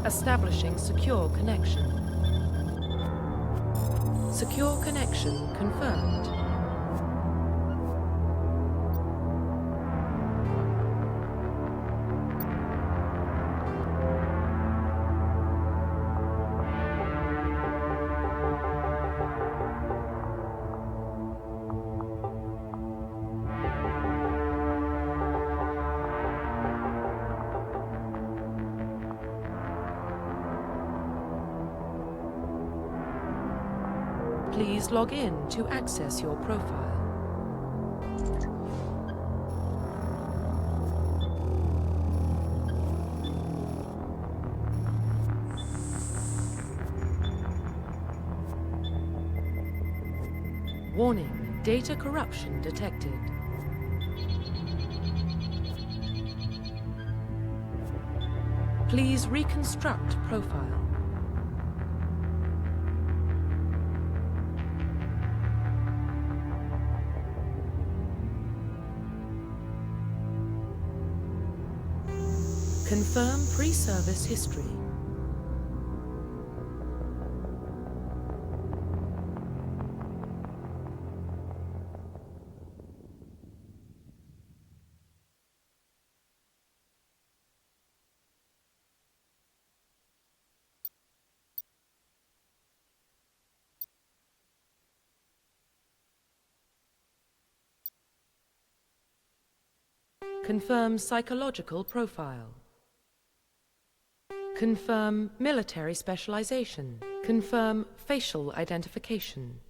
Establishing secure connection. Secure connection confirmed. Please log in to access your profile. Warning, data corruption detected. Please reconstruct profile. Confirm pre-service history. Confirm psychological profile. Confirm military specialization. Confirm facial identification.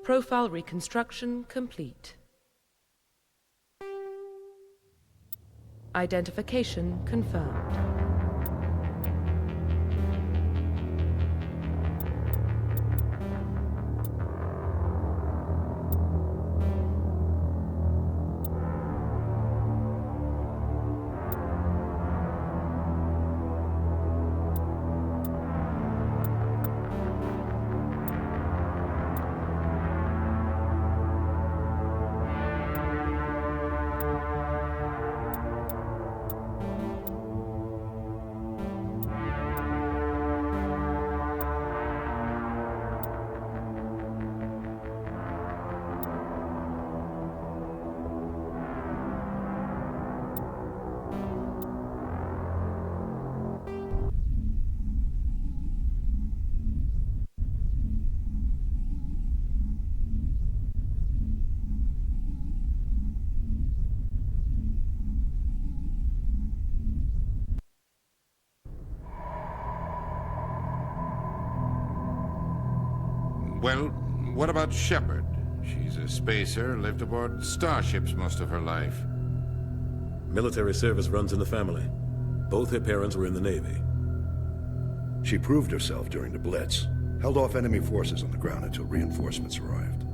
Profile reconstruction complete. Identification confirmed. Well, what about Shepard? She's a spacer, lived aboard starships most of her life. Military service runs in the family. Both her parents were in the Navy. She proved herself during the Blitz, held off enemy forces on the ground until reinforcements arrived.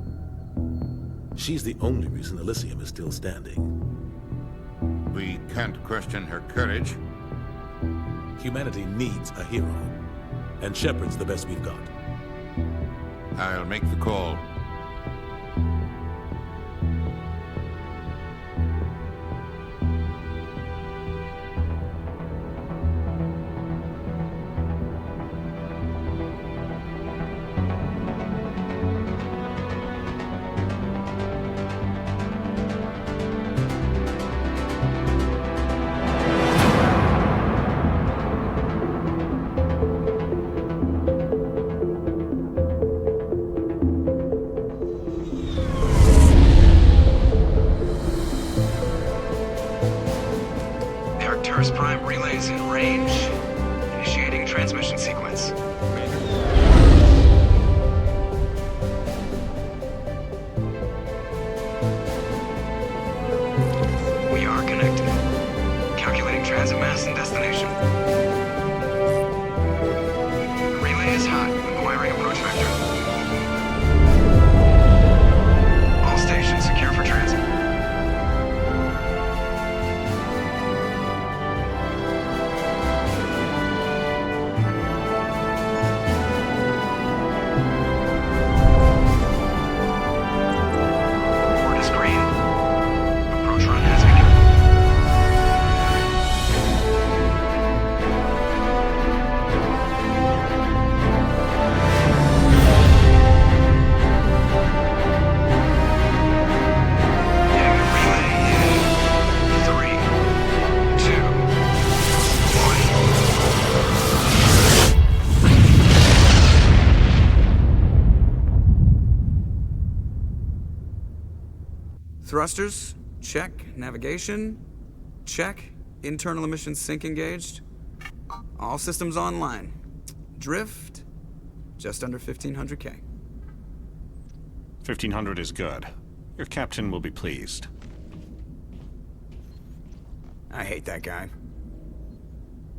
She's the only reason Elysium is still standing. We can't question her courage. Humanity needs a hero, and Shepard's the best we've got. I'll make the call. First Prime relays in range. Initiating transmission sequence. We are connected. Calculating transit mass and destination. Relay is hot. Acquiring approach vector. All stations secure for transit. Board is green. Approach run has begun. Getting a relay in 3, 2, 1. Thrusters, check. Navigation, check. Internal emissions sync engaged. All systems online. Drift, just under 1500K. 1500 is good. Your captain will be pleased. I hate that guy.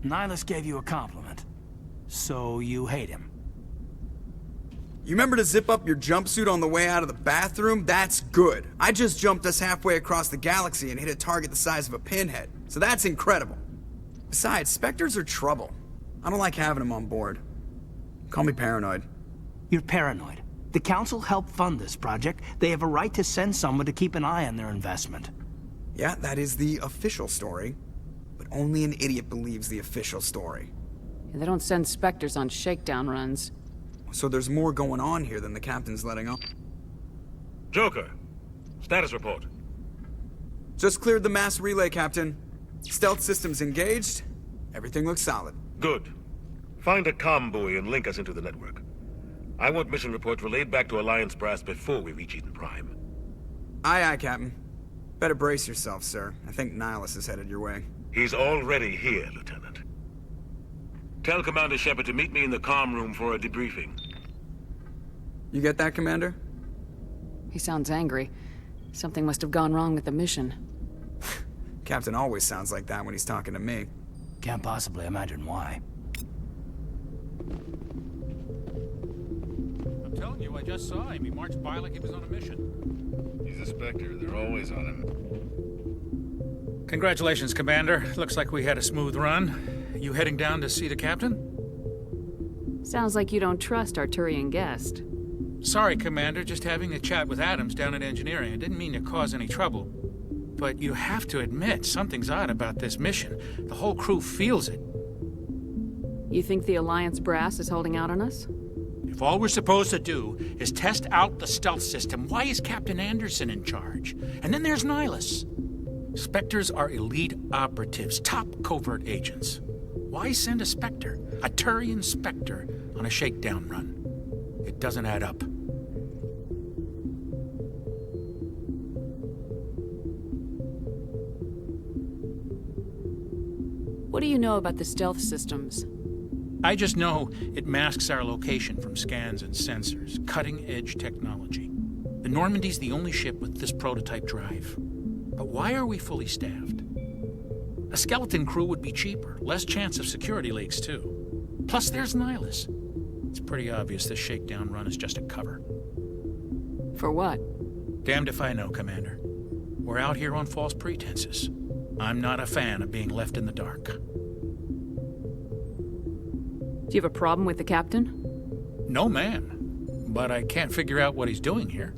Nihilus gave you a compliment. So you hate him. You remember to zip up your jumpsuit on the way out of the bathroom? That's good. I just jumped us halfway across the galaxy and hit a target the size of a pinhead. So that's incredible. Besides, Spectres are trouble. I don't like having them on board. Call me paranoid. You're paranoid. The Council helped fund this project. They have a right to send someone to keep an eye on their investment. Yeah, that is the official story. But only an idiot believes the official story. They don't send Spectres on shakedown runs. So there's more going on here than the captain's letting on. Joker, status report. Just cleared the mass relay, Captain. Stealth systems engaged. Everything looks solid. Good. Find a comm buoy and link us into the network. I want mission reports relayed back to Alliance brass before we reach Eden Prime. Aye, aye, Captain. Better brace yourself, sir. I think Nihilus is headed your way. He's already here, Lieutenant. Tell Commander Shepard to meet me in the comm room for a debriefing. You get that, Commander? He sounds angry. Something must have gone wrong with the mission. Captain always sounds like that when he's talking to me. Can't possibly imagine why. I'm telling you, I just saw him. He marched by like he was on a mission. He's a Spectre. They're always on him. Congratulations, Commander. Looks like we had a smooth run. You heading down to see the captain? Sounds like you don't trust our Turian guest. Sorry, Commander. Just having a chat with Adams down at engineering. I didn't mean to cause any trouble. But you have to admit, something's odd about this mission. The whole crew feels it. You think the Alliance brass is holding out on us? If all we're supposed to do is test out the stealth system, why is Captain Anderson in charge? And then there's Nihilus. Spectres are elite operatives, top covert agents. Why send a Spectre, a Turian Spectre, on a shakedown run? It doesn't add up. What do you know about the stealth systems? I just know it masks our location from scans and sensors. Cutting-edge technology. The Normandy's the only ship with this prototype drive. But why are we fully staffed? A skeleton crew would be cheaper, less chance of security leaks, too. Plus, there's Nihilus. It's pretty obvious this shakedown run is just a cover. For what? Damned if I know, Commander. We're out here on false pretenses. I'm not a fan of being left in the dark. Do you have a problem with the captain? No, ma'am. But I can't figure out what he's doing here.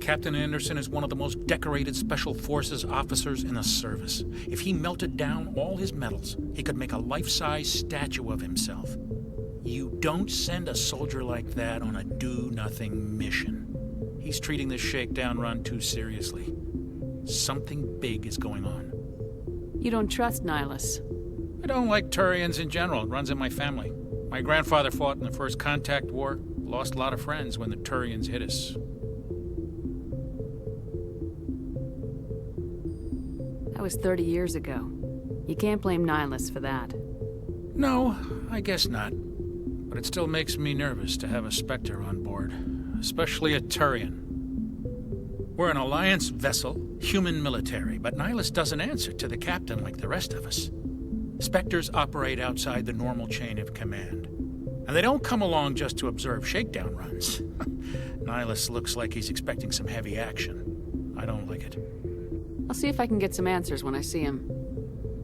Captain Anderson is one of the most decorated Special Forces officers in the service. If he melted down all his medals, he could make a life-size statue of himself. You don't send a soldier like that on a do-nothing mission. He's treating this shakedown run too seriously. Something big is going on. You don't trust Nihilus? I don't like Turians in general. It runs in my family. My grandfather fought in the First Contact War, lost a lot of friends when the Turians hit us. That was 30 years ago. You can't blame Nihilus for that. No, I guess not. But it still makes me nervous to have a Spectre on board, especially a Turian. We're an Alliance vessel, human military, but Nihilus doesn't answer to the captain like the rest of us. Spectres operate outside the normal chain of command. And they don't come along just to observe shakedown runs. Nihilus looks like he's expecting some heavy action. I don't like it. I'll see if I can get some answers when I see him.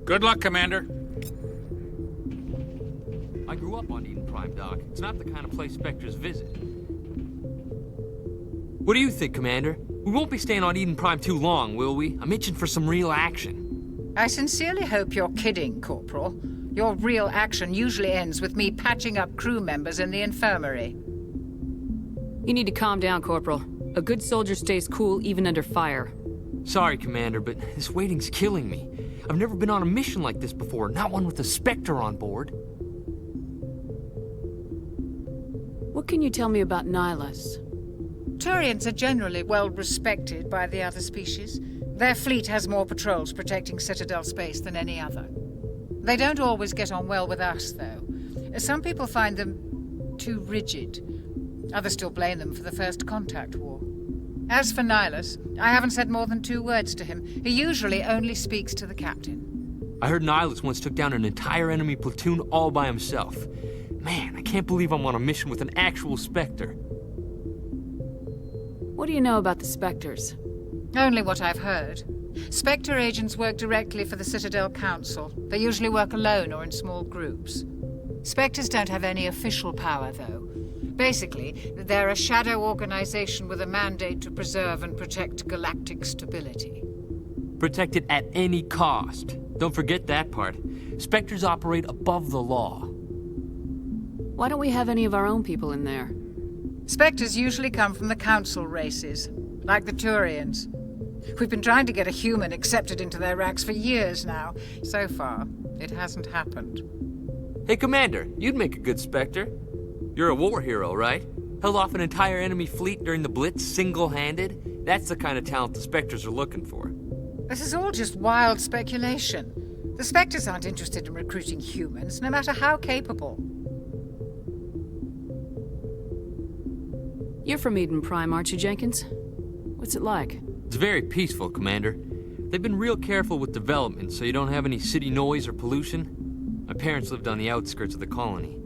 Good luck, Commander. I grew up on Eden Prime, Doc. It's not the kind of place Spectres visit. What do you think, Commander? We won't be staying on Eden Prime too long, will we? I'm itching for some real action. I sincerely hope you're kidding, Corporal. Your real action usually ends with me patching up crew members in the infirmary. You need to calm down, Corporal. A good soldier stays cool even under fire. Sorry, Commander, but this waiting's killing me. I've never been on a mission like this before, not one with a Spectre on board. What can you tell me about Nihilus? Turians are generally well respected by the other species. Their fleet has more patrols protecting Citadel space than any other. They don't always get on well with us, though. Some people find them too rigid. Others still blame them for the First Contact War. As for Nihilus, I haven't said more than 2 words to him. He usually only speaks to the captain. I heard Nihilus once took down an entire enemy platoon all by himself. Man, I can't believe I'm on a mission with an actual Spectre. What do you know about the Spectres? Only what I've heard. Spectre agents work directly for the Citadel Council. They usually work alone or in small groups. Spectres don't have any official power, though. Basically, they're a shadow organization with a mandate to preserve and protect galactic stability. Protect it at any cost. Don't forget that part. Spectres operate above the law. Why don't we have any of our own people in there? Spectres usually come from the Council races, like the Turians. We've been trying to get a human accepted into their ranks for years now. So far, it hasn't happened. Hey, Commander, you'd make a good Spectre. You're a war hero, right? Held off an entire enemy fleet during the Blitz single-handed? That's the kind of talent the Spectres are looking for. This is all just wild speculation. The Spectres aren't interested in recruiting humans, no matter how capable. You're from Eden Prime, aren't you, Jenkins? What's it like? It's very peaceful, Commander. They've been real careful with development, so you don't have any city noise or pollution. My parents lived on the outskirts of the colony.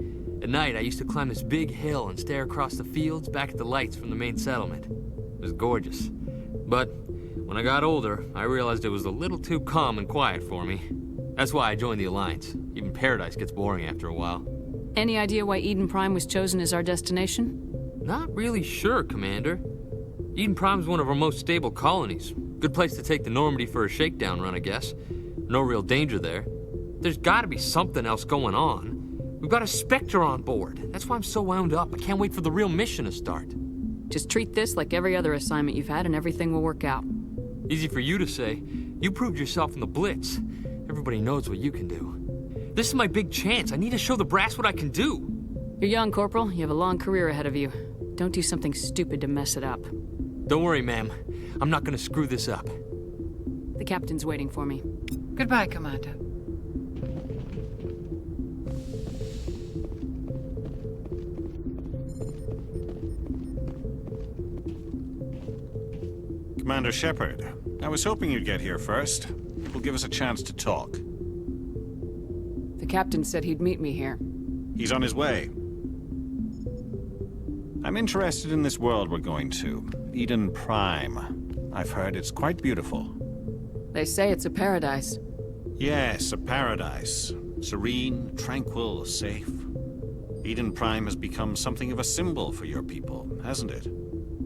At night, I used to climb this big hill and stare across the fields back at the lights from the main settlement. It was gorgeous. But when I got older, I realized it was a little too calm and quiet for me. That's why I joined the Alliance. Even Paradise gets boring after a while. Any idea why Eden Prime was chosen as our destination? Not really sure, Commander. Eden Prime's one of our most stable colonies. Good place to take the Normandy for a shakedown run, I guess. No real danger there. There's gotta be something else going on. We've got a Spectre on board. That's why I'm so wound up. I can't wait for the real mission to start. Just treat this like every other assignment you've had and everything will work out. Easy for you to say. You proved yourself in the Blitz. Everybody knows what you can do. This is my big chance. I need to show the brass what I can do. You're young, Corporal. You have a long career ahead of you. Don't do something stupid to mess it up. Don't worry, ma'am. I'm not gonna screw this up. The captain's waiting for me. Goodbye, Commander. Commander Shepard, I was hoping you'd get here first. It will give us a chance to talk. The captain said he'd meet me here. He's on his way. I'm interested in this world we're going to, Eden Prime. I've heard it's quite beautiful. They say it's a paradise. Yes, a paradise. Serene, tranquil, safe. Eden Prime has become something of a symbol for your people, hasn't it?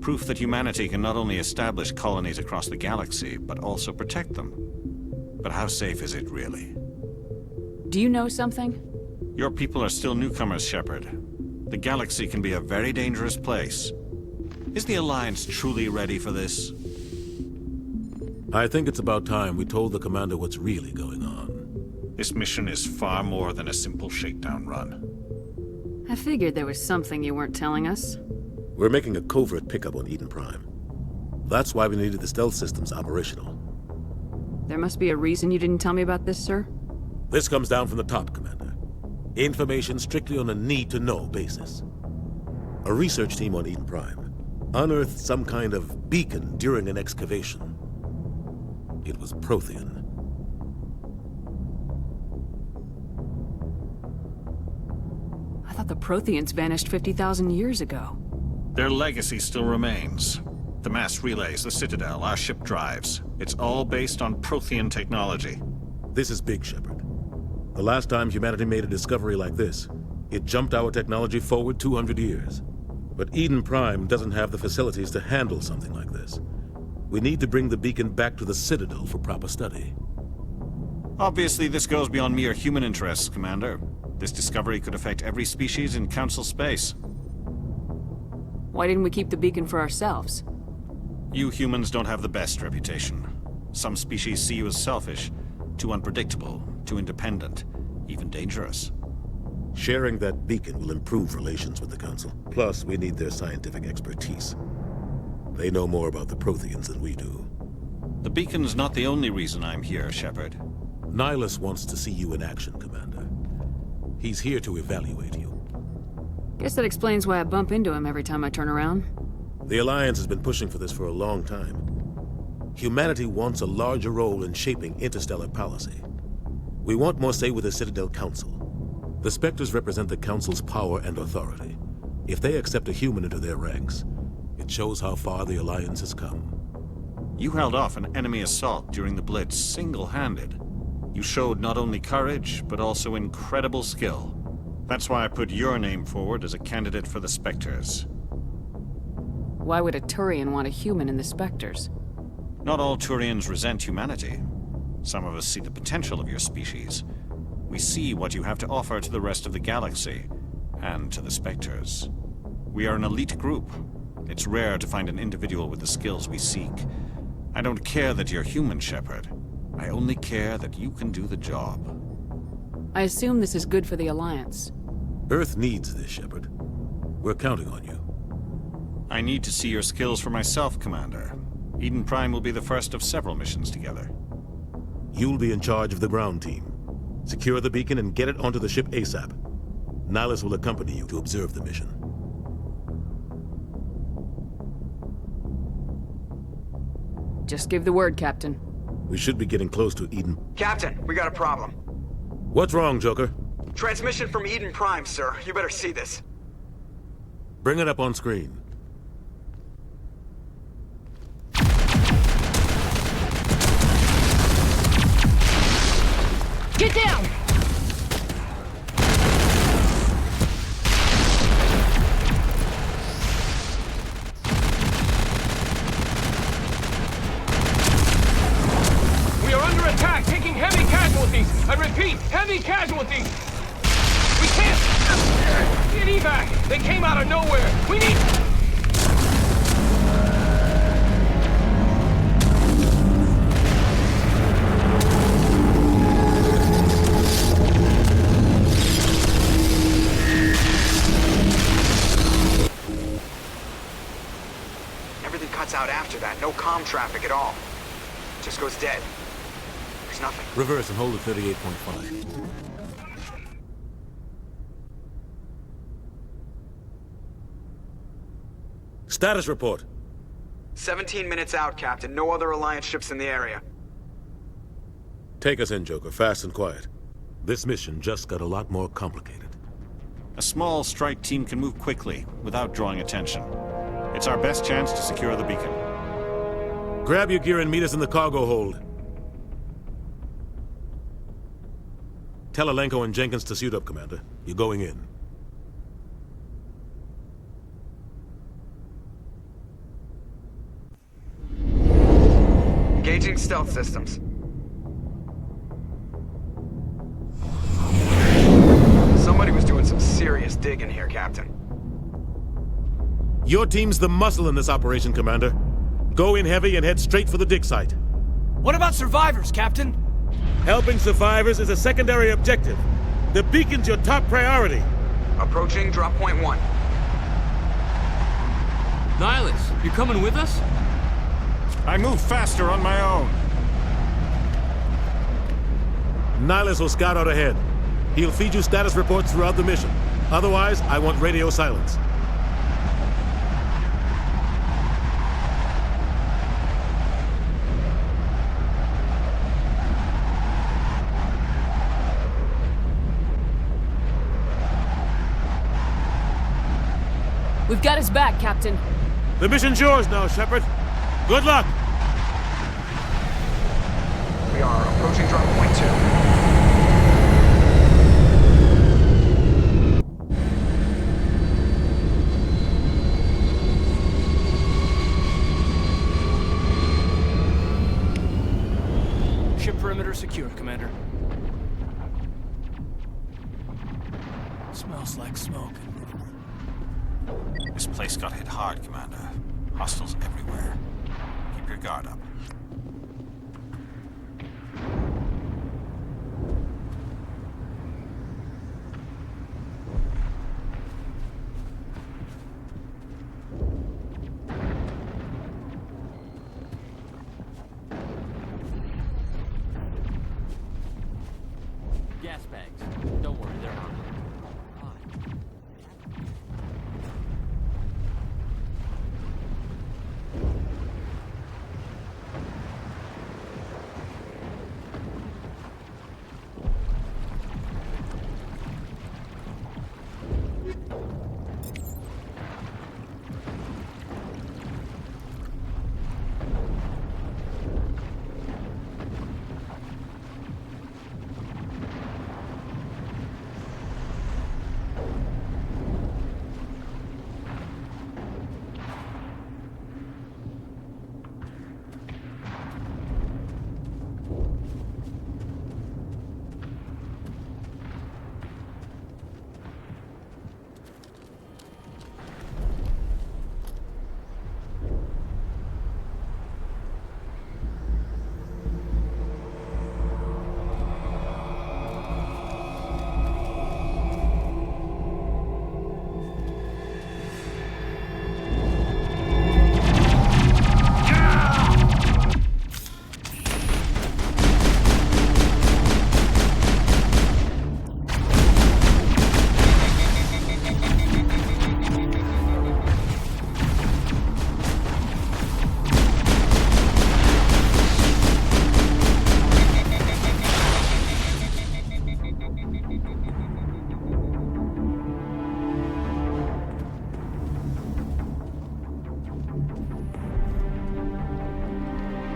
Proof that humanity can not only establish colonies across the galaxy, but also protect them. But how safe is it, really? Do you know something? Your people are still newcomers, Shepard. The galaxy can be a very dangerous place. Is the Alliance truly ready for this? I think it's about time we told the Commander what's really going on. This mission is far more than a simple shakedown run. I figured there was something you weren't telling us. We're making a covert pickup on Eden Prime. That's why we needed the stealth systems operational. There must be a reason you didn't tell me about this, sir? This comes down from the top, Commander. Information strictly on a need-to-know basis. A research team on Eden Prime unearthed some kind of beacon during an excavation. It was Prothean. I thought the Protheans vanished 50,000 years ago. Their legacy still remains. The mass relays, the Citadel, our ship drives. It's all based on Prothean technology. This is big, Shepard. The last time humanity made a discovery like this, it jumped our technology forward 200 years. But Eden Prime doesn't have the facilities to handle something like this. We need to bring the beacon back to the Citadel for proper study. Obviously, this goes beyond mere human interests, Commander. This discovery could affect every species in Council space. Why didn't we keep the beacon for ourselves? You humans don't have the best reputation. Some species see you as selfish, too unpredictable, too independent, even dangerous. Sharing that beacon will improve relations with the Council. Plus, we need their scientific expertise. They know more about the Protheans than we do. The beacon's not the only reason I'm here, Shepard. Nihilus wants to see you in action, Commander. He's here to evaluate you. Guess that explains why I bump into him every time I turn around. The Alliance has been pushing for this for a long time. Humanity wants a larger role in shaping interstellar policy. We want more say with the Citadel Council. The Spectres represent the Council's power and authority. If they accept a human into their ranks, it shows how far the Alliance has come. You held off an enemy assault during the Blitz single-handed. You showed not only courage, but also incredible skill. That's why I put your name forward as a candidate for the Spectres. Why would a Turian want a human in the Spectres? Not all Turians resent humanity. Some of us see the potential of your species. We see what you have to offer to the rest of the galaxy, and to the Spectres. We are an elite group. It's rare to find an individual with the skills we seek. I don't care that you're human, Shepard. I only care that you can do the job. I assume this is good for the Alliance. Earth needs this, Shepard. We're counting on you. I need to see your skills for myself, Commander. Eden Prime will be the first of several missions together. You'll be in charge of the ground team. Secure the beacon and get it onto the ship ASAP. Nihilus will accompany you to observe the mission. Just give the word, Captain. We should be getting close to Eden. Captain, we got a problem. What's wrong, Joker? Transmission from Eden Prime, sir. You better see this. Bring it up on screen. Get down! We are under attack, taking heavy casualties. I repeat, heavy casualties. We can't get evac. They came out of nowhere. We need... Everything cuts out after that. No comm traffic at all. Just goes dead. There's nothing. Reverse and hold at 38.5. Status report. 17 minutes out, Captain. No other Alliance ships in the area. Take us in, Joker, fast and quiet. This mission just got a lot more complicated. A small strike team can move quickly, without drawing attention. It's our best chance to secure the beacon. Grab your gear and meet us in the cargo hold. Tell Alenko and Jenkins to suit up, Commander. You're going in. Engaging stealth systems. Somebody was doing some serious digging here, Captain. Your team's the muscle in this operation, Commander. Go in heavy and head straight for the dig site. What about survivors, Captain? Helping survivors is a secondary objective. The beacon's your top priority. Approaching drop point 1. Nihilus, you coming with us? I move faster on my own. Nihilus will scout out ahead. He'll feed you status reports throughout the mission. Otherwise, I want radio silence. We've got his back, Captain. The mission's yours now, Shepard. Good luck! We are approaching drop point 2. Ship perimeter secure, Commander. Smells like smoke. This place got hit hard, Commander. Hostiles everywhere. Keep your guard up. Gas bags. Don't worry, they're on.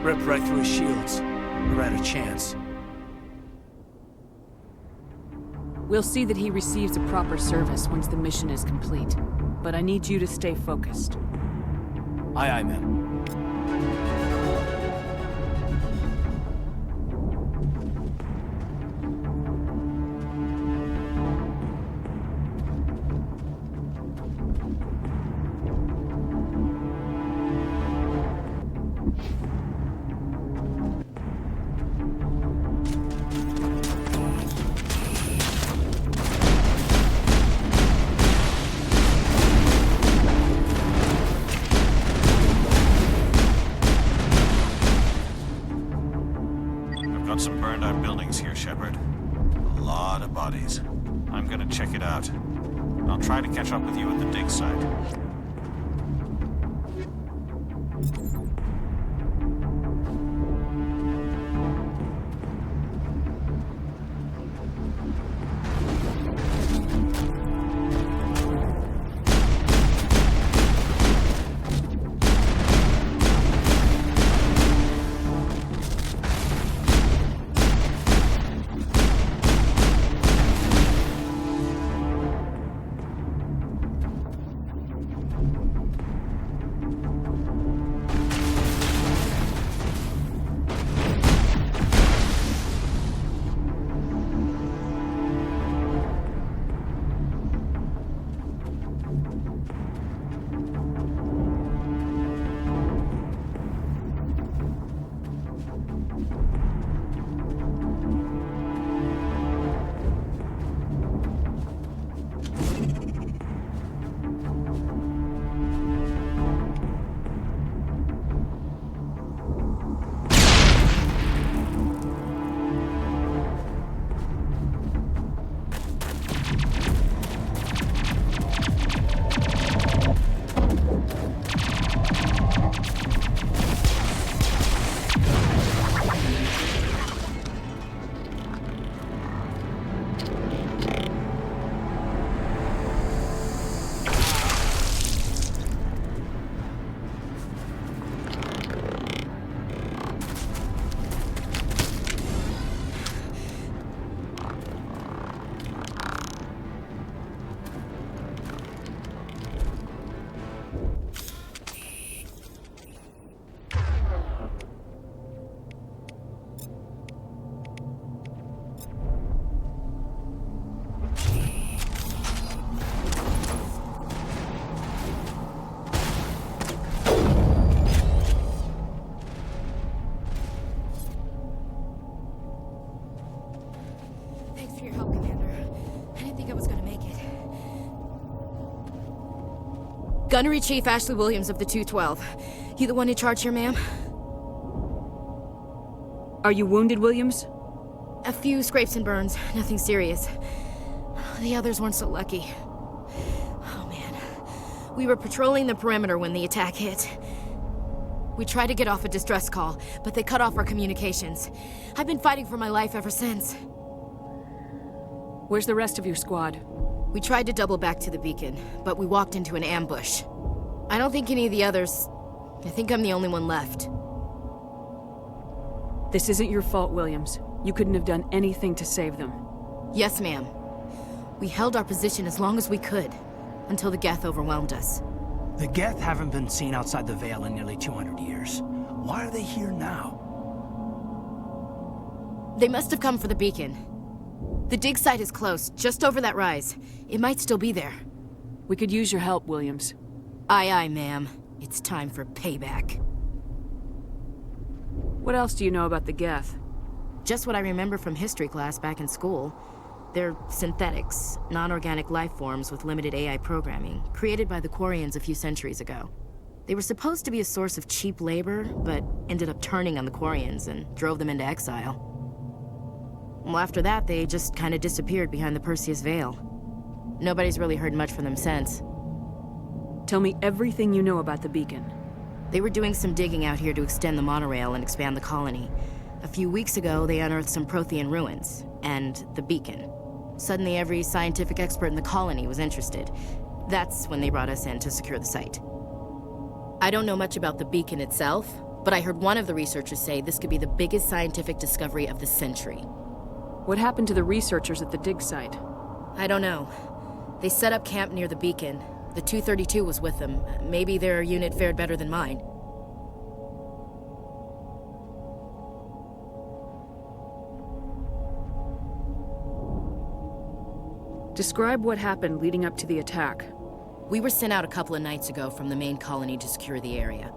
Ripped right through his shields. We're out of chance. We'll see that he receives a proper service once the mission is complete. But I need you to stay focused. Aye, aye, ma'am. Got some burned out buildings here, Shepard. A lot of bodies. I'm gonna check it out. I'll try to catch up with you at the dig site. Gunnery Chief Ashley Williams of the 212. You the one in charge here, ma'am? Are you wounded, Williams? A few scrapes and burns, nothing serious. The others weren't so lucky. Oh man. We were patrolling the perimeter when the attack hit. We tried to get off a distress call, but they cut off our communications. I've been fighting for my life ever since. Where's the rest of your squad? We tried to double back to the beacon, but we walked into an ambush. I don't think any of the others... I think I'm the only one left. This isn't your fault, Williams. You couldn't have done anything to save them. Yes, ma'am. We held our position as long as we could, until the Geth overwhelmed us. The Geth haven't been seen outside the Veil in nearly 200 years. Why are they here now? They must have come for the beacon. The dig site is close, just over that rise. It might still be there. We could use your help, Williams. Aye, aye, ma'am. It's time for payback. What else do you know about the Geth? Just what I remember from history class back in school. They're synthetics, non-organic life forms with limited AI programming, created by the Quarians a few centuries ago. They were supposed to be a source of cheap labor, but ended up turning on the Quarians and drove them into exile. Well, after that, they just kind of disappeared behind the Perseus Veil. Nobody's really heard much from them since. Tell me everything you know about the beacon. They were doing some digging out here to extend the monorail and expand the colony. A few weeks ago, they unearthed some Prothean ruins, and the beacon. Suddenly, every scientific expert in the colony was interested. That's when they brought us in to secure the site. I don't know much about the beacon itself, but I heard one of the researchers say this could be the biggest scientific discovery of the century. What happened to the researchers at the dig site? I don't know. They set up camp near the beacon. The 232 was with them. Maybe their unit fared better than mine. Describe what happened leading up to the attack. We were sent out a couple of nights ago from the main colony to secure the area.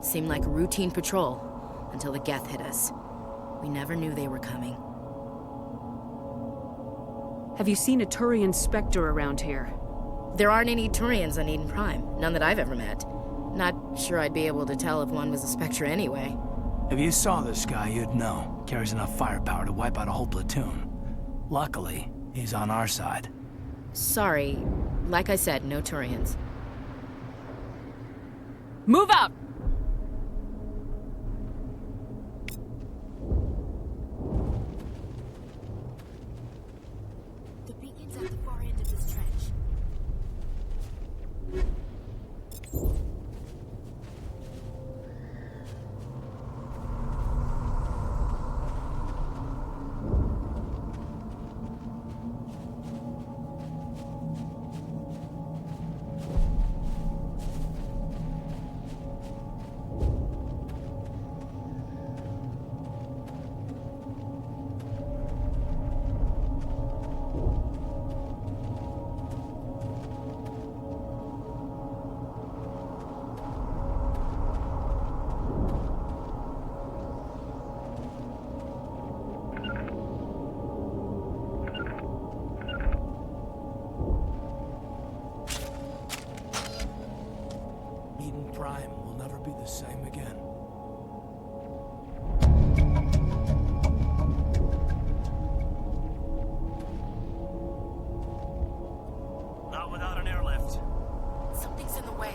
Seemed like a routine patrol, until the Geth hit us. We never knew they were coming. Have you seen a Turian Spectre around here? There aren't any Turians on Eden Prime. None that I've ever met. Not sure I'd be able to tell if one was a Spectre anyway. If you saw this guy, you'd know. Carries enough firepower to wipe out a whole platoon. Luckily, he's on our side. Sorry. Like I said, no Turians. Move out! The beacon's at the far end of this trench. Prime will never be the same again. Not without an airlift. Something's in the way.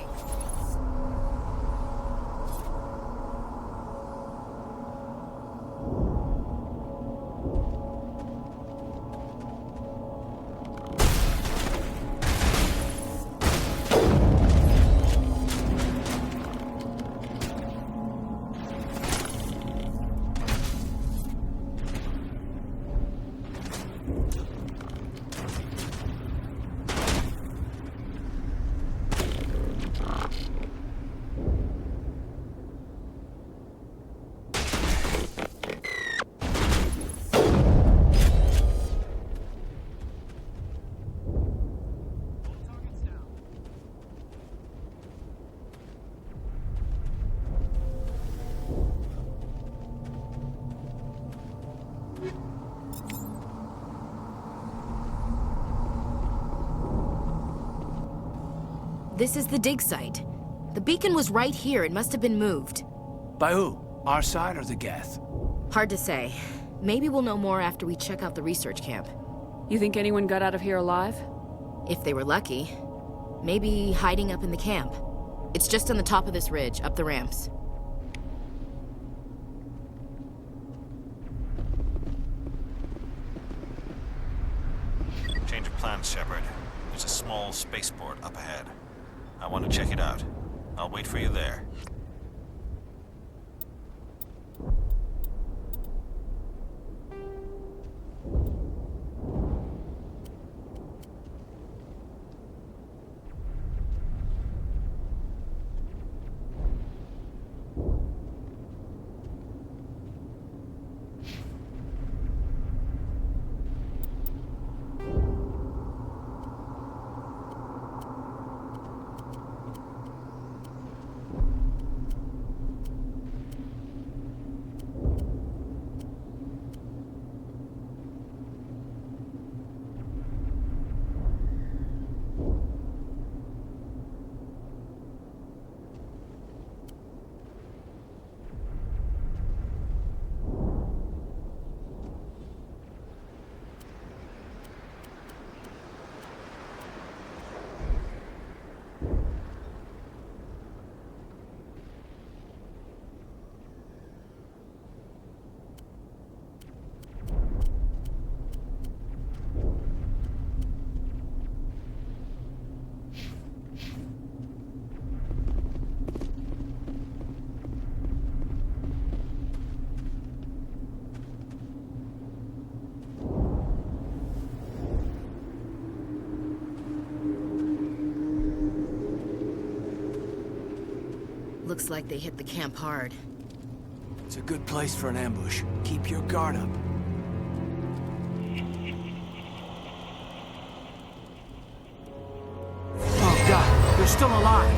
This is the dig site. The beacon was right here. It must have been moved. By who? Our side or the Geth? Hard to say. Maybe we'll know more after we check out the research camp. You think anyone got out of here alive? If they were lucky. Maybe hiding up in the camp. It's just on the top of this ridge, up the ramps. Change of plans, Shepard. There's a small spaceport up ahead. I want to check it out. I'll wait for you there. Looks like they hit the camp hard. It's a good place for an ambush. Keep your guard up. Oh God, they're still alive!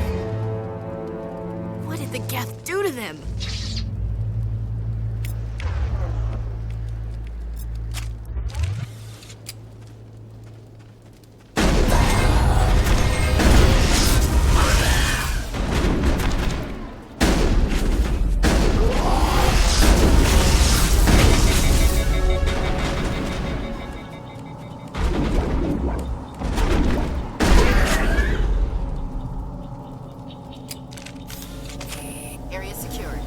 What did the Geth do to them? Area secured.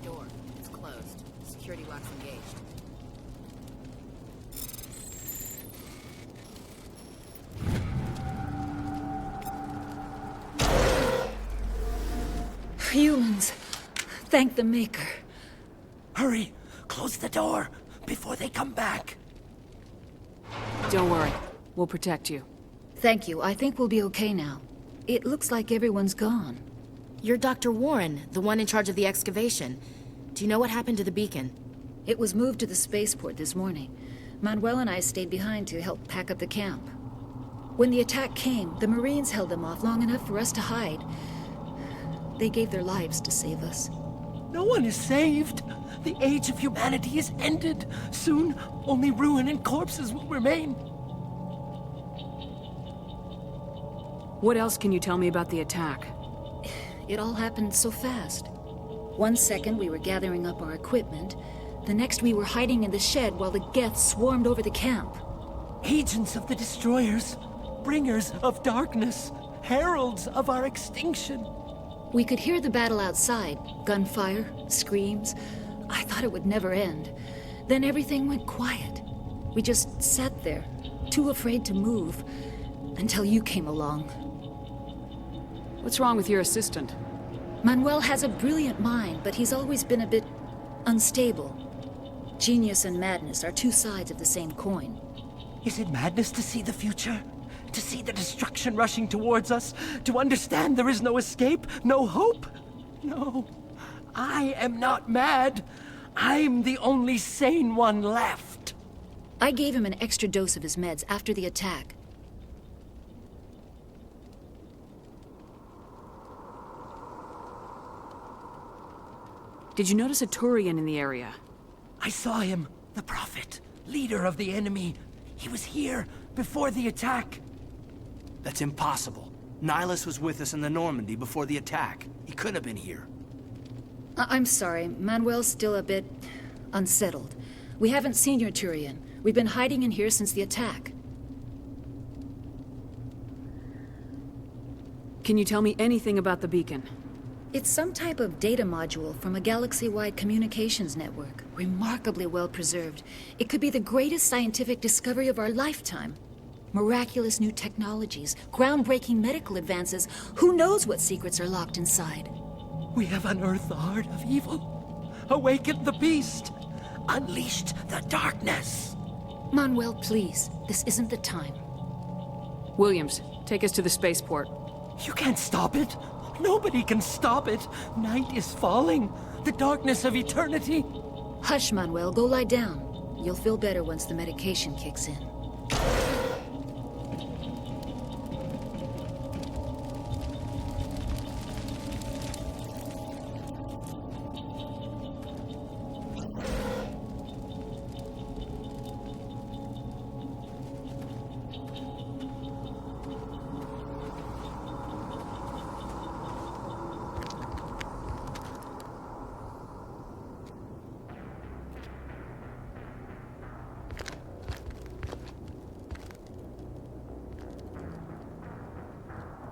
Door. It's closed. Security lock's engaged. Humans. Thank the Maker. Hurry! Close the door before they come back. Don't worry. We'll protect you. Thank you. I think we'll be okay now. It looks like everyone's gone. You're Dr. Warren, the one in charge of the excavation. Do you know what happened to the beacon? It was moved to the spaceport this morning. Manuel and I stayed behind to help pack up the camp. When the attack came, the Marines held them off long enough for us to hide. They gave their lives to save us. No one is saved. The age of humanity is ended. Soon, only ruin and corpses will remain. What else can you tell me about the attack? It all happened so fast. 1 second we were gathering up our equipment. The next we were hiding in the shed while the Geth swarmed over the camp. Agents of the Destroyers, bringers of darkness, heralds of our extinction. We could hear the battle outside. Gunfire, screams. I thought it would never end. Then everything went quiet. We just sat there, too afraid to move, until you came along. What's wrong with your assistant? Manuel has a brilliant mind, but he's always been a bit unstable. Genius and madness are two sides of the same coin. Is it madness to see the future? To see the destruction rushing towards us? To understand there is no escape? No hope? No. I am not mad. I'm the only sane one left. I gave him an extra dose of his meds after the attack. Did you notice a Turian in the area? I saw him. The Prophet. Leader of the enemy. He was here before the attack. That's impossible. Nihilus was with us in the Normandy before the attack. He couldn't have been here. I'm sorry. Manuel's still a bit unsettled. We haven't seen your Turian. We've been hiding in here since the attack. Can you tell me anything about the beacon? It's some type of data module from a galaxy-wide communications network. Remarkably well preserved. It could be the greatest scientific discovery of our lifetime. Miraculous new technologies, groundbreaking medical advances. Who knows what secrets are locked inside? We have unearthed the heart of evil, awakened the beast, unleashed the darkness. Manuel, please. This isn't the time. Williams, take us to the spaceport. You can't stop it. Nobody can stop it. Night is falling. The darkness of eternity. Hush, Manuel. Go lie down. You'll feel better once the medication kicks in.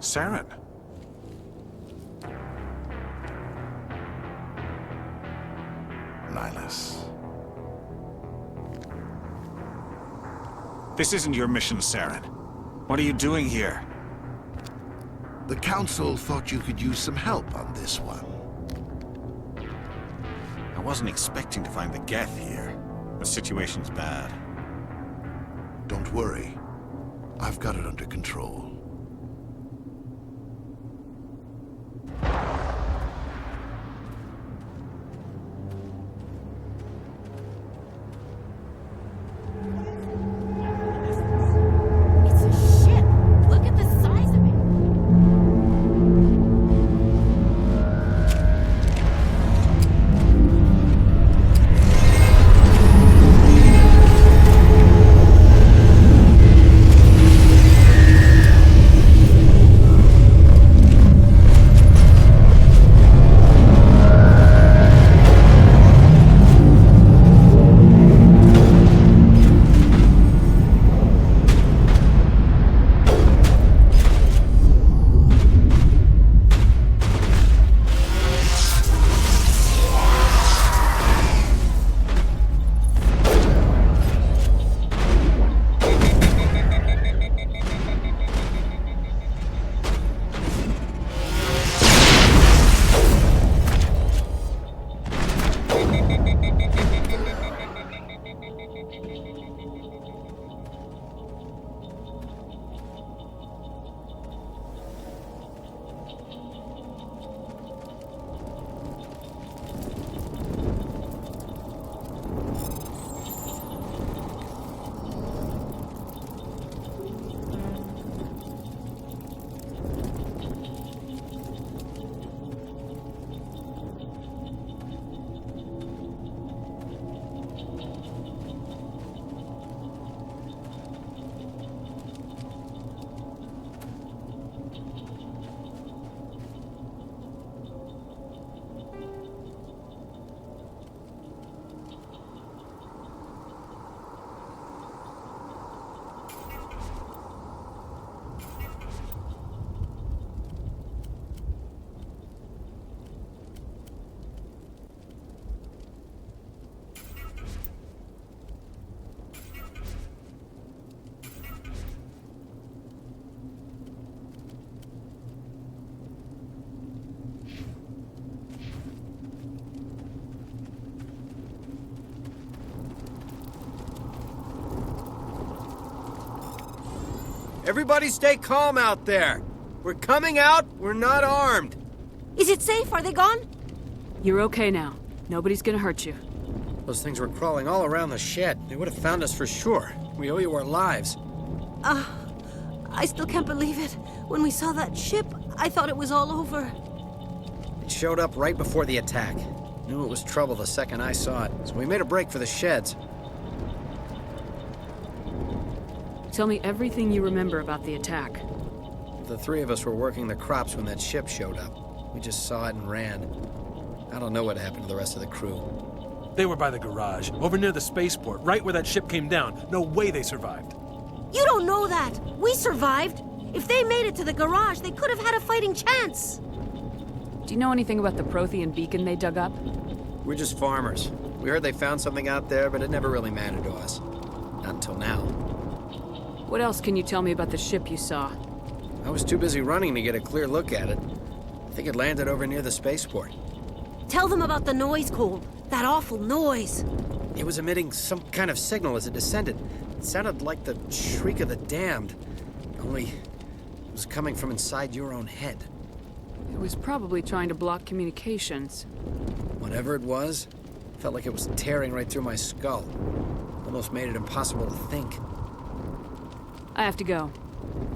Saren. Nihilus. This isn't your mission, Saren. What are you doing here? The Council thought you could use some help on this one. I wasn't expecting to find the Geth here. The situation's bad. Don't worry. I've got it under control. Everybody stay calm out there. We're coming out, we're not armed. Is it safe? Are they gone? You're okay now. Nobody's gonna hurt you. Those things were crawling all around the shed. They would have found us for sure. We owe you our lives. I still can't believe it. When we saw that ship, I thought it was all over. It showed up right before the attack. Knew it was trouble the second I saw it, so we made a break for the sheds. Tell me everything you remember about the attack. The three of us were working the crops when that ship showed up. We just saw it and ran. I don't know what happened to the rest of the crew. They were by the garage, over near the spaceport, right where that ship came down. No way they survived. You don't know that. We survived. If they made it to the garage, they could have had a fighting chance. Do you know anything about the Prothean beacon they dug up? We're just farmers. We heard they found something out there, but it never really mattered to us. Not until now. What else can you tell me about the ship you saw? I was too busy running to get a clear look at it. I think it landed over near the spaceport. Tell them about the noise, Cole. That awful noise. It was emitting some kind of signal as it descended. It sounded like the shriek of the damned. Only it was coming from inside your own head. It was probably trying to block communications. Whatever it was, felt like it was tearing right through my skull. Almost made it impossible to think. I have to go.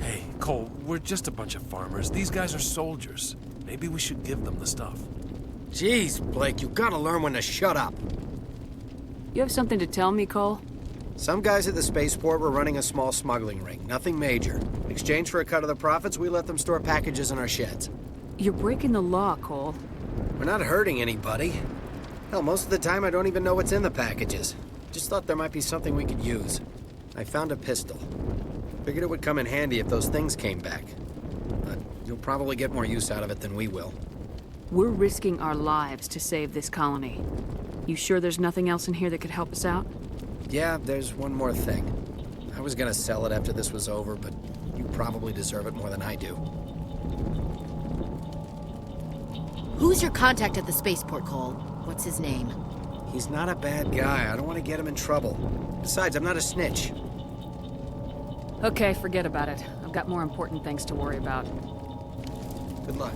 Hey, Cole, we're just a bunch of farmers. These guys are soldiers. Maybe we should give them the stuff. Jeez, Blake, you gotta learn when to shut up. You have something to tell me, Cole? Some guys at the spaceport were running a small smuggling ring. Nothing major. In exchange for a cut of the profits, we let them store packages in our sheds. You're breaking the law, Cole. We're not hurting anybody. Hell, most of the time I don't even know what's in the packages. Just thought there might be something we could use. I found a pistol. Figured it would come in handy if those things came back. But you'll probably get more use out of it than we will. We're risking our lives to save this colony. You sure there's nothing else in here that could help us out? Yeah, there's one more thing. I was gonna sell it after this was over, but you probably deserve it more than I do. Who's your contact at the spaceport, Cole? What's his name? He's not a bad guy. I don't want to get him in trouble. Besides, I'm not a snitch. Okay, forget about it. I've got more important things to worry about. Good luck.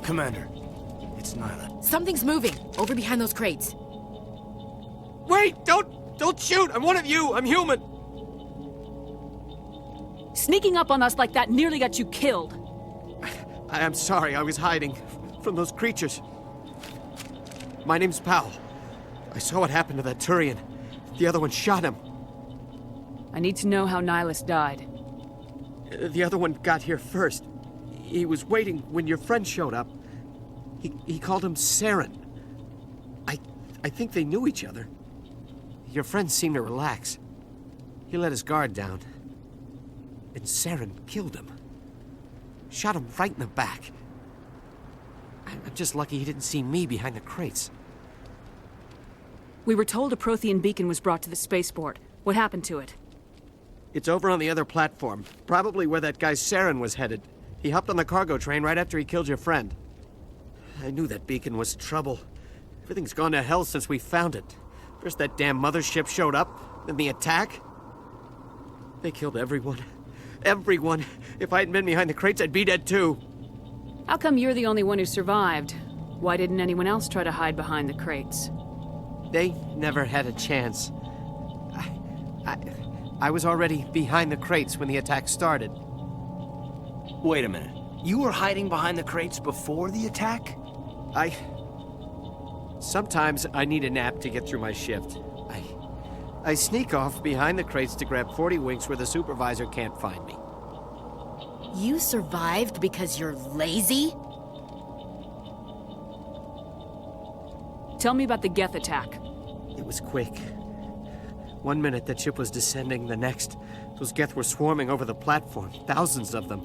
Commander, it's Nyla. Something's moving, over behind those crates. Wait! Don't shoot! I'm one of you! I'm human! Sneaking up on us like that nearly got you killed. I'm sorry, I was hiding from those creatures. My name's Powell. I saw what happened to that Turian. The other one shot him. I need to know how Nihilus died. The other one got here first. He was waiting when your friend showed up. He called him Saren. I think they knew each other. Your friend seemed to relax. He let his guard down. And Saren killed him. Shot him right in the back. I'm just lucky he didn't see me behind the crates. We were told a Prothean beacon was brought to the spaceport. What happened to it? It's over on the other platform. Probably where that guy Saren was headed. He hopped on the cargo train right after he killed your friend. I knew that beacon was trouble. Everything's gone to hell since we found it. First that damn mothership showed up, then the attack. They killed everyone. Everyone. If I hadn't been behind the crates, I'd be dead too. How come you're the only one who survived? Why didn't anyone else try to hide behind the crates? They never had a chance. I was already behind the crates when the attack started. Wait a minute. You were hiding behind the crates before the attack? Sometimes I need a nap to get through my shift. I sneak off behind the crates to grab 40 winks where the supervisor can't find me. You survived because you're lazy? Tell me about the Geth attack. It was quick. 1 minute that ship was descending, the next, those Geth were swarming over the platform, thousands of them.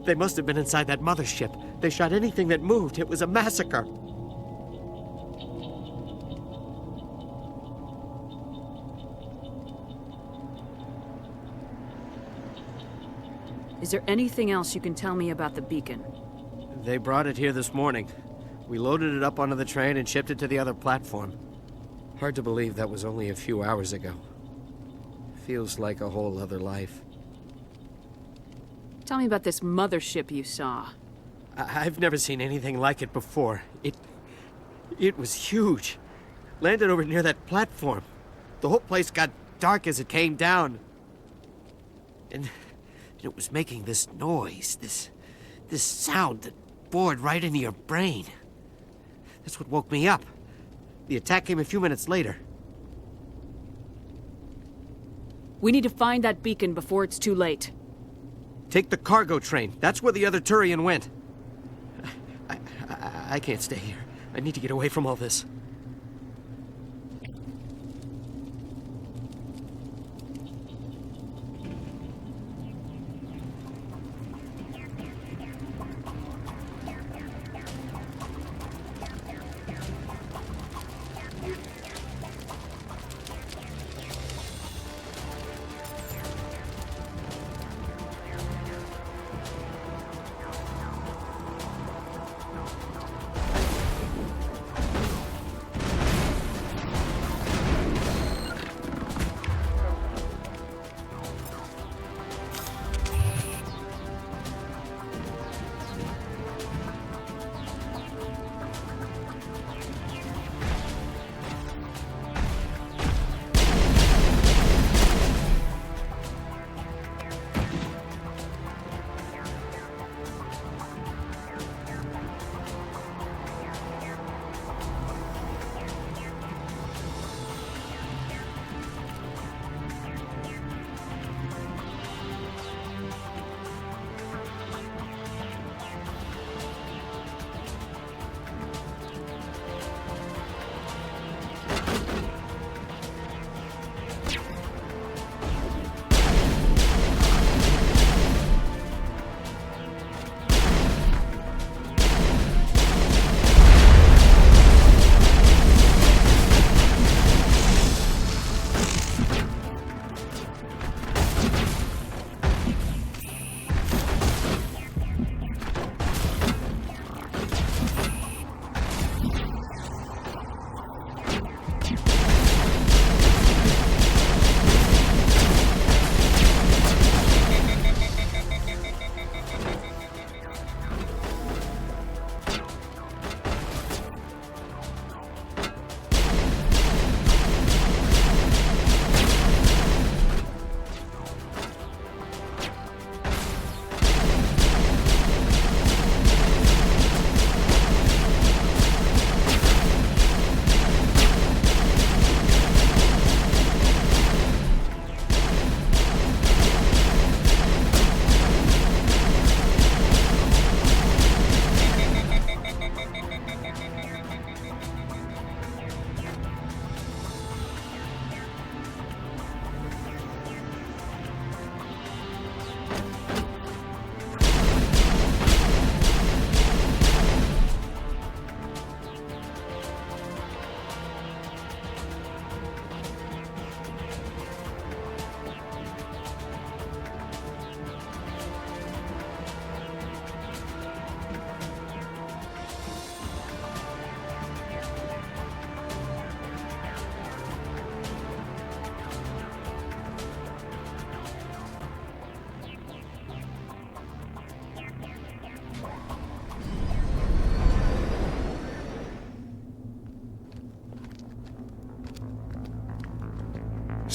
They must have been inside that mothership. They shot anything that moved. It was a massacre. Is there anything else you can tell me about the beacon? They brought it here this morning. We loaded it up onto the train and shipped it to the other platform. Hard to believe that was only a few hours ago. Feels like a whole other life. Tell me about this mothership you saw. I've never seen anything like it before. It was huge. Landed over near that platform. The whole place got dark as it came down. And it was making this noise, this sound that bored right into your brain. That's what woke me up. The attack came a few minutes later. We need to find that beacon before it's too late. Take the cargo train. That's where the other Turian went. I can't stay here. I need to get away from all this.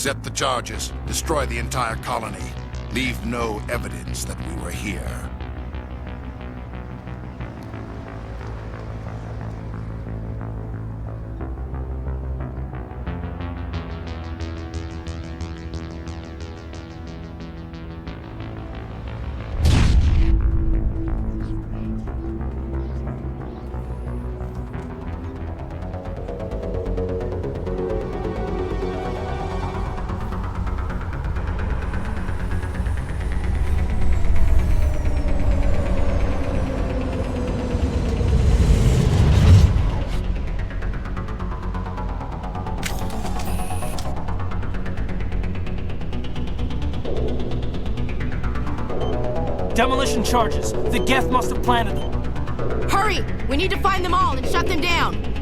Set the charges. Destroy the entire colony. Leave no evidence that we were here. Demolition charges. The Geth must have planted them. Hurry! We need to find them all and shut them down.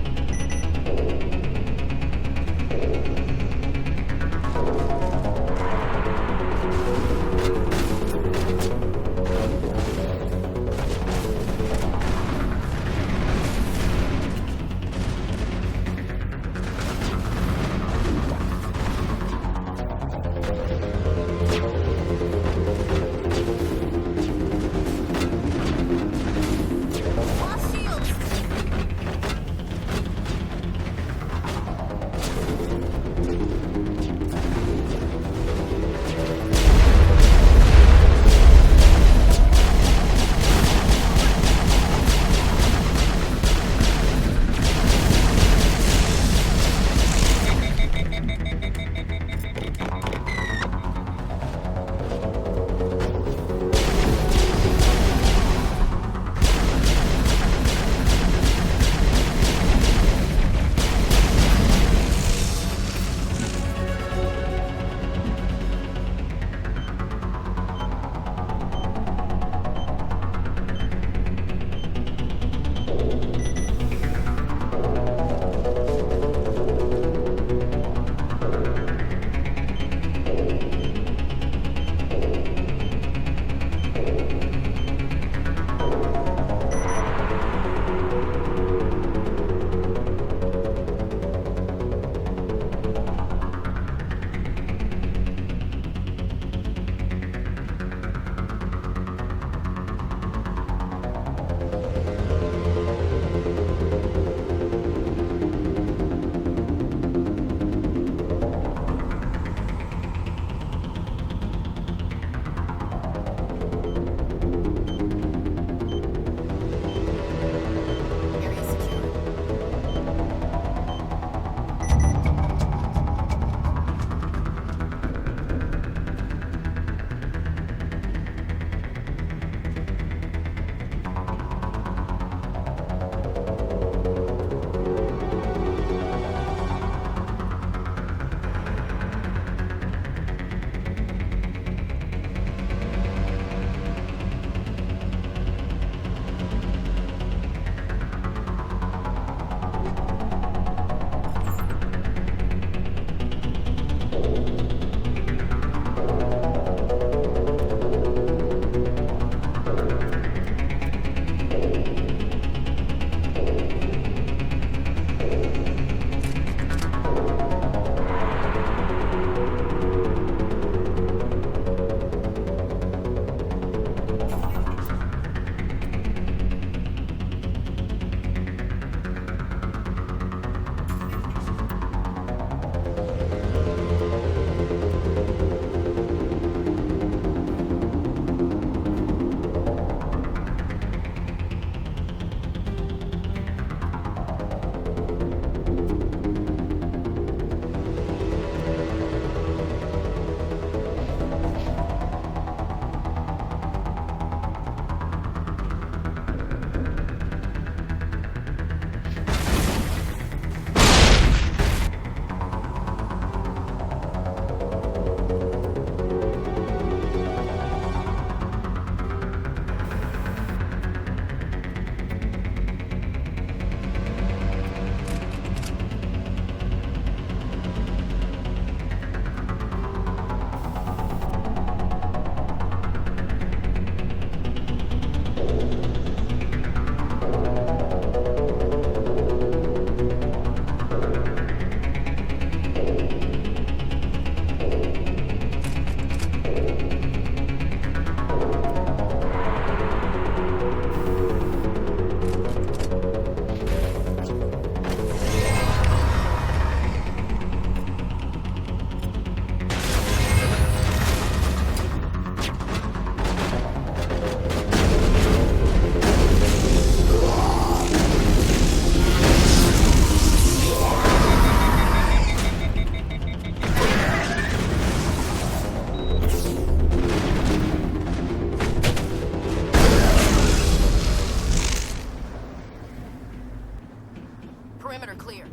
Perimeter clear.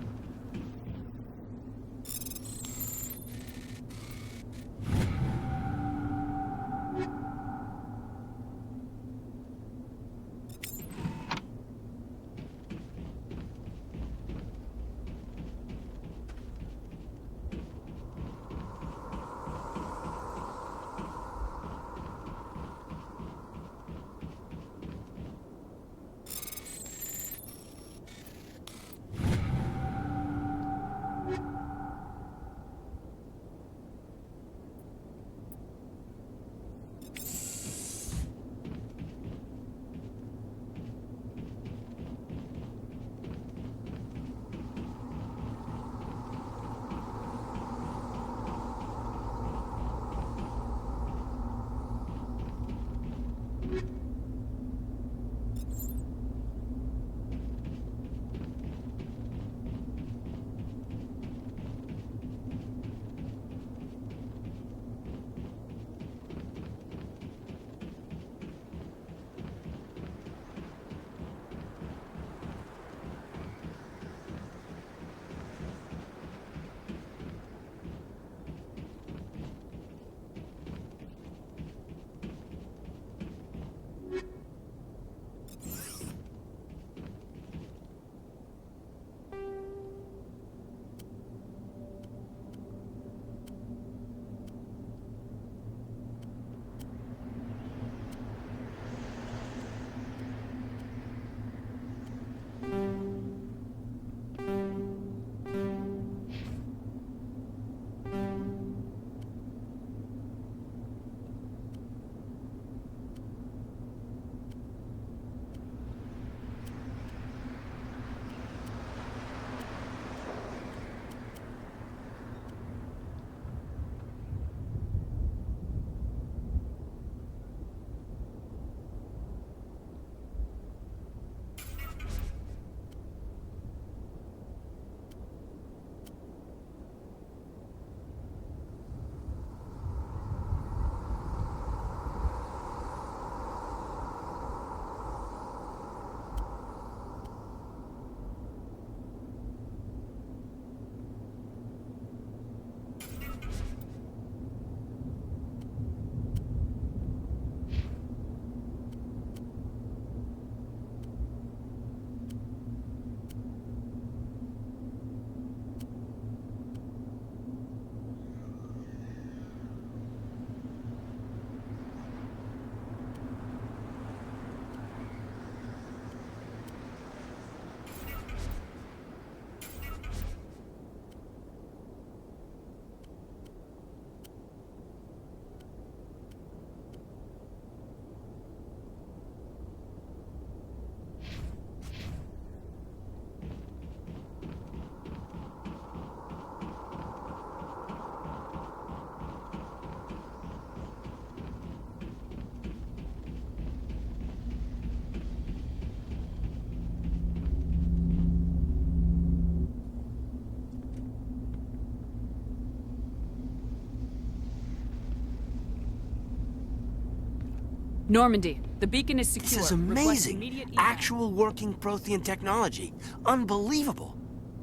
Normandy, the beacon is secure. This is Request amazing. immediate evac. Actual working Prothean technology. Unbelievable.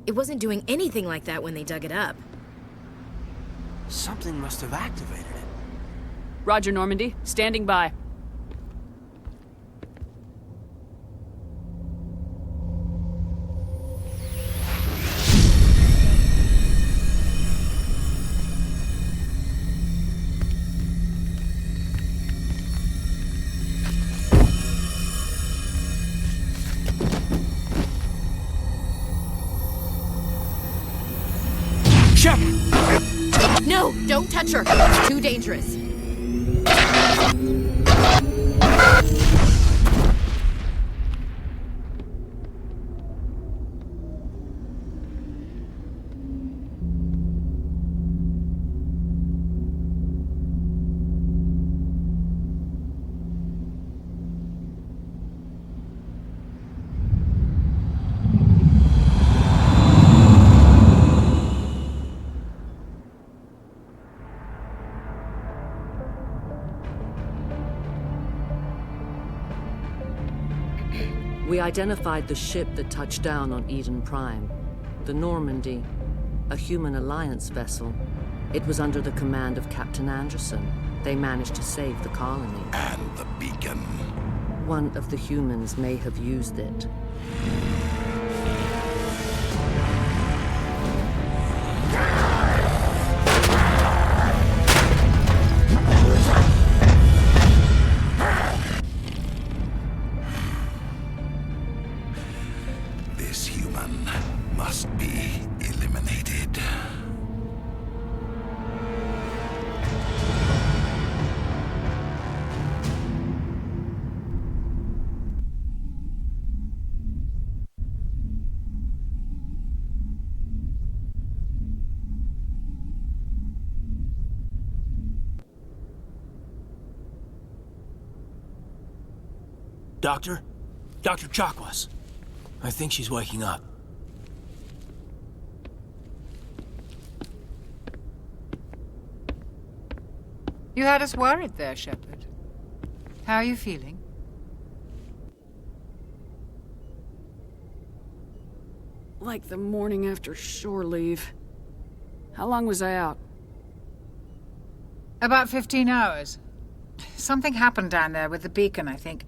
It wasn't doing anything like that when they dug it up. Something must have activated it. Roger, Normandy. Standing by. No, don't touch her. It's too dangerous. identified the ship that touched down on Eden Prime. The Normandy, a human alliance vessel. It was under the command of Captain Anderson. They managed to save the colony. And the beacon. One of the humans may have used it. This human must be eliminated. Doctor? Dr. Chakwas. I think she's waking up. You had us worried there, Shepard. How are you feeling? Like the morning after shore leave. How long was I out? About 15 hours. Something happened down there with the beacon, I think.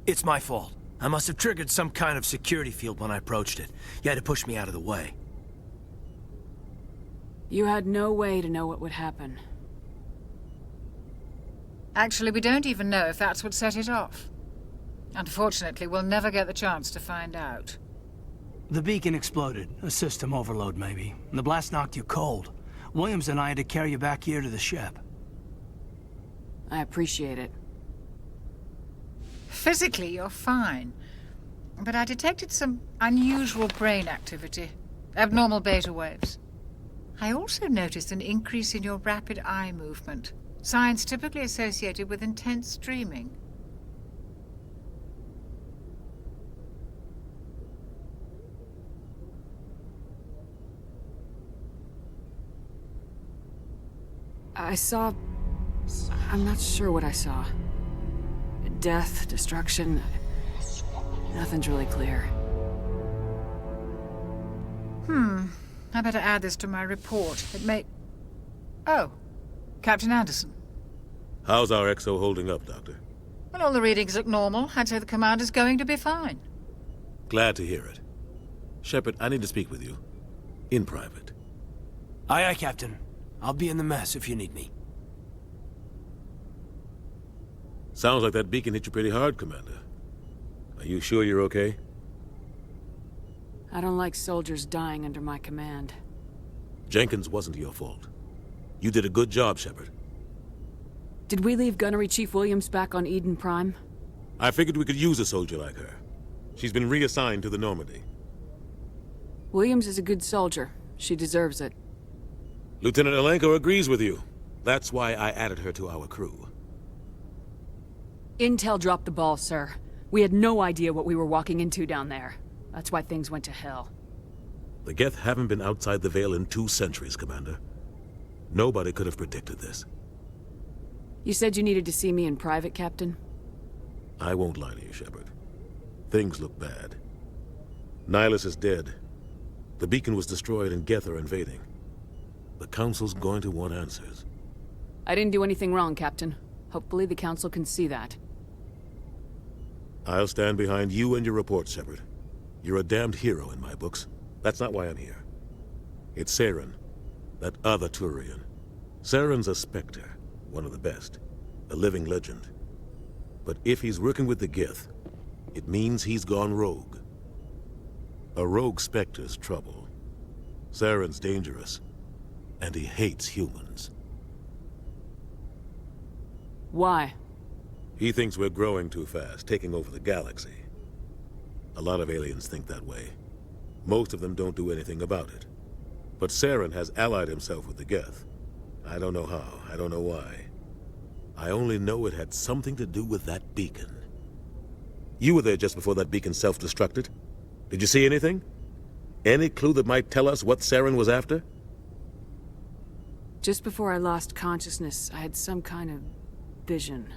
It's my fault. I must have triggered some kind of security field when I approached it. You had to push me out of the way. You had no way to know what would happen. Actually, we don't even know if that's what set it off. Unfortunately, we'll never get the chance to find out. The beacon exploded. A system overload, maybe. The blast knocked you cold. Williams and I had to carry you back here to the ship. I appreciate it. Physically, you're fine. But I detected some unusual brain activity. Abnormal beta waves. I also noticed an increase in your rapid eye movement. Signs typically associated with intense dreaming. I saw... I'm not sure what I saw. Death, destruction... Nothing's really clear. I better add this to my report. It may... Oh, Captain Anderson. How's our XO holding up, Doctor? Well, all the readings look normal. I'd say the commander's going to be fine. Glad to hear it. Shepard, I need to speak with you. In private. Aye, aye, Captain. I'll be in the mess if you need me. Sounds like that beacon hit you pretty hard, Commander. Are you sure you're okay? I don't like soldiers dying under my command. Jenkins wasn't your fault. You did a good job, Shepard. Did we leave Gunnery Chief Williams back on Eden Prime? I figured we could use a soldier like her. She's been reassigned to the Normandy. Williams is a good soldier. She deserves it. Lieutenant Alenko agrees with you. That's why I added her to our crew. Intel dropped the ball, sir. We had no idea what we were walking into down there. That's why things went to hell. The Geth haven't been outside the Veil in 2 centuries, Commander. Nobody could have predicted this. You said you needed to see me in private, Captain? I won't lie to you, Shepard. Things look bad. Nihilus is dead. The beacon was destroyed and Geth are invading. The Council's going to want answers. I didn't do anything wrong, Captain. Hopefully the Council can see that. I'll stand behind you and your report, Shepard. You're a damned hero in my books. That's not why I'm here. It's Saren, that other Turian. Saren's a Spectre, one of the best, a living legend. But if he's working with the Geth, it means he's gone rogue. A rogue Spectre's trouble. Saren's dangerous, and he hates humans. Why? He thinks we're growing too fast, taking over the galaxy. A lot of aliens think that way. Most of them don't do anything about it. But Saren has allied himself with the Geth. I don't know how, I don't know why. I only know it had something to do with that beacon. You were there just before that beacon self-destructed. Did you see anything? Any clue that might tell us what Saren was after? Just before I lost consciousness, I had some kind of vision.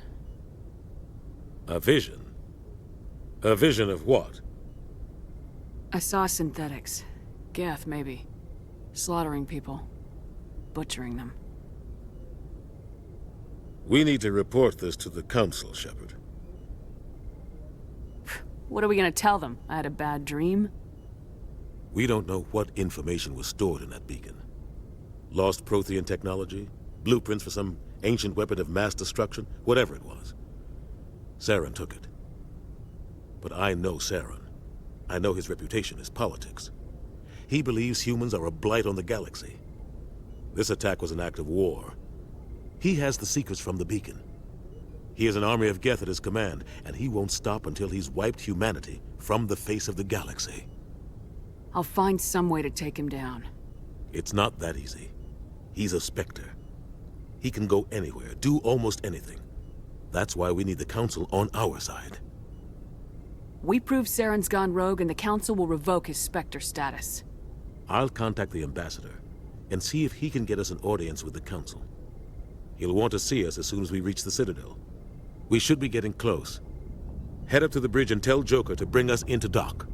A vision? A vision of what? I saw synthetics. Geth, maybe. Slaughtering people. Butchering them. We need to report this to the Council, Shepard. What are we gonna tell them? I had a bad dream? We don't know what information was stored in that beacon. Lost Prothean technology? Blueprints for some ancient weapon of mass destruction? Whatever it was. Saren took it. But I know Saren. I know his reputation is politics. He believes humans are a blight on the galaxy. This attack was an act of war. He has the secrets from the beacon. He has an army of Geth at his command, and he won't stop until he's wiped humanity from the face of the galaxy. I'll find some way to take him down. It's not that easy. He's a Spectre. He can go anywhere, do almost anything. That's why we need the Council on our side. We prove Saren's gone rogue and the Council will revoke his Spectre status. I'll contact the Ambassador and see if he can get us an audience with the Council. He'll want to see us as soon as we reach the Citadel. We should be getting close. Head up to the bridge and tell Joker to bring us into dock.